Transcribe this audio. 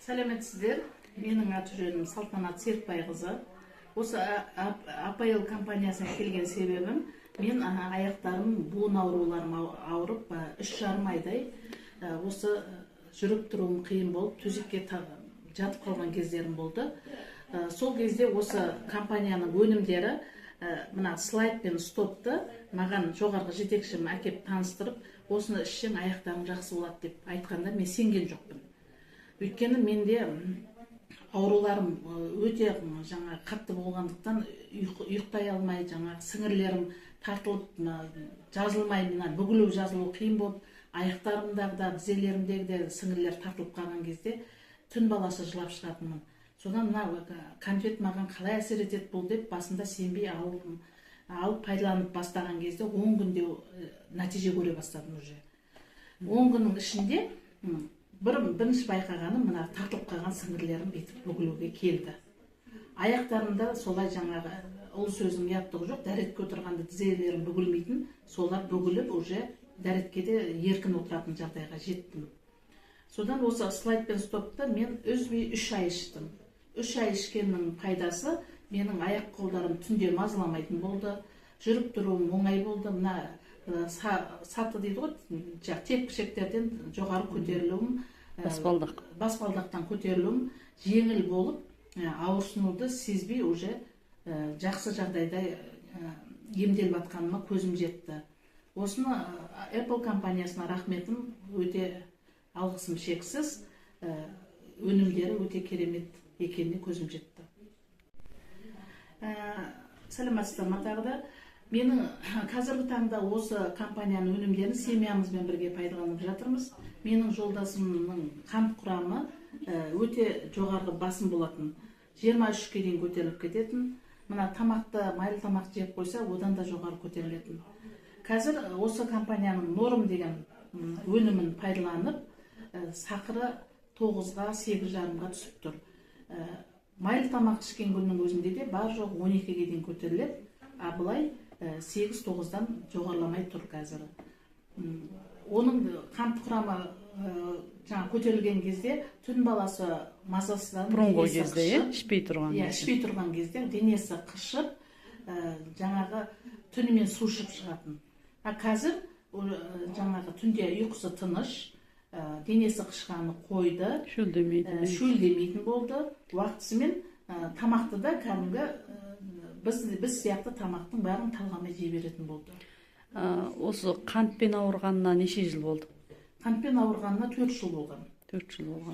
Сәлеметсіздер. Менің аты-жөнім Салтанат Серікбайқызы. Осы АПЛ компаниясына келген себебім, мен аяқтарым буын ауруларым ауырып, 3,5 айдай осы жүріп тұруым қиын болып, төсекке жатып қалған кездерім болды. Сол кезде осы компанияның өнімдері, мына слайд пен стопты маған жоғарғы жетекшім әкеп таныстырып, осыны ішсең аяқтарың жақсы болады деп айтқанда мен сенген жоқпын. Өйткені менде ауруларым өте қатты болғандықтан ұйықтай алмай, сіңірлерім тартылып, жазылмай, бүгілу жазылу қиын болып, аяқтарымдағы да, тізелерімдегі де сіңірлер тартылып қалған кезде түн баласы жылап шығатынмын. Содан конфет маған қалай әсер етеді бұл деп басында сенбей алып пайдаланып бастаған кезде 10 күнде нәтиже көре бастадым уже. 10 күннің ішінде бірінші байқағаным, мына тартылып қалған сіңірлерім бетіп бүгілуге келді. Аяқтарымда солай ұлы сөзім ұяттығы жоқ, дәретке отырғанда тізелерім бүгілмейтін, солар бүгіліп уже дәретке де еркін отыратын жағдайға жеттім. Содан осы слайд пен стопты мен үзбей 3 ай іштім. 3 ай ішкеннің пайдасы менің аяқ қолдарым түнде мазаламайтын болды, жүріп тұруым оңай болды. Мына саты дейді ғой, тепкішектерден жоғары көтерілуім, баспалдақтан көтерілуім жеңіл болып, ауырсынуды сезбей уже жақсы жағдайда емделіп жатқаныма көзім жетті. Осыны Apple компаниясына рахметім, өте алғысым шексіз, өнімдері өте керемет екеніне көзім жетті. Сәлеметсіздер ме тағы да? Менің қазіргі таңда осы компанияның өнімдерін семьямызбен бірге пайдаланып жатырмыз. Менің жолдасымның қант құрамы өте жоғарғы басым болатын. 23-ке дейін көтеріліп кететін. Мына тамақты, майлы тамақ жеп қойса, одан да жоғары көтерілетін. Қазір осы компанияның Норм деген өнімін пайдаланып, сақыры 9-ға, 8,5-ға түсіп тұр. Майлы тамақ ішкен күннің өзінде де бар жоқ 12-ге дейін көтеріліп, бұлай 8-9-дан жоғарламай тұр қазір. Оның қант құрамы көтерілген кезде түн баласы мазасыздан бұрынғы кезде, ішпей тұрған кезде денесі қышып, түнімен су ішіп шығатын. Қазір түнде ұйқысы тыныш, денесі қышқаны қойды, шөлдемейтін болды. Уақытысымен тамақты да кәдімгі біз сияқты тамақтың бәрін талғамай жей беретін болды. Осы қантпен ауырғанына неше жыл болды? Қантпен ауырғанына 4 жыл болған. 4 жыл болған.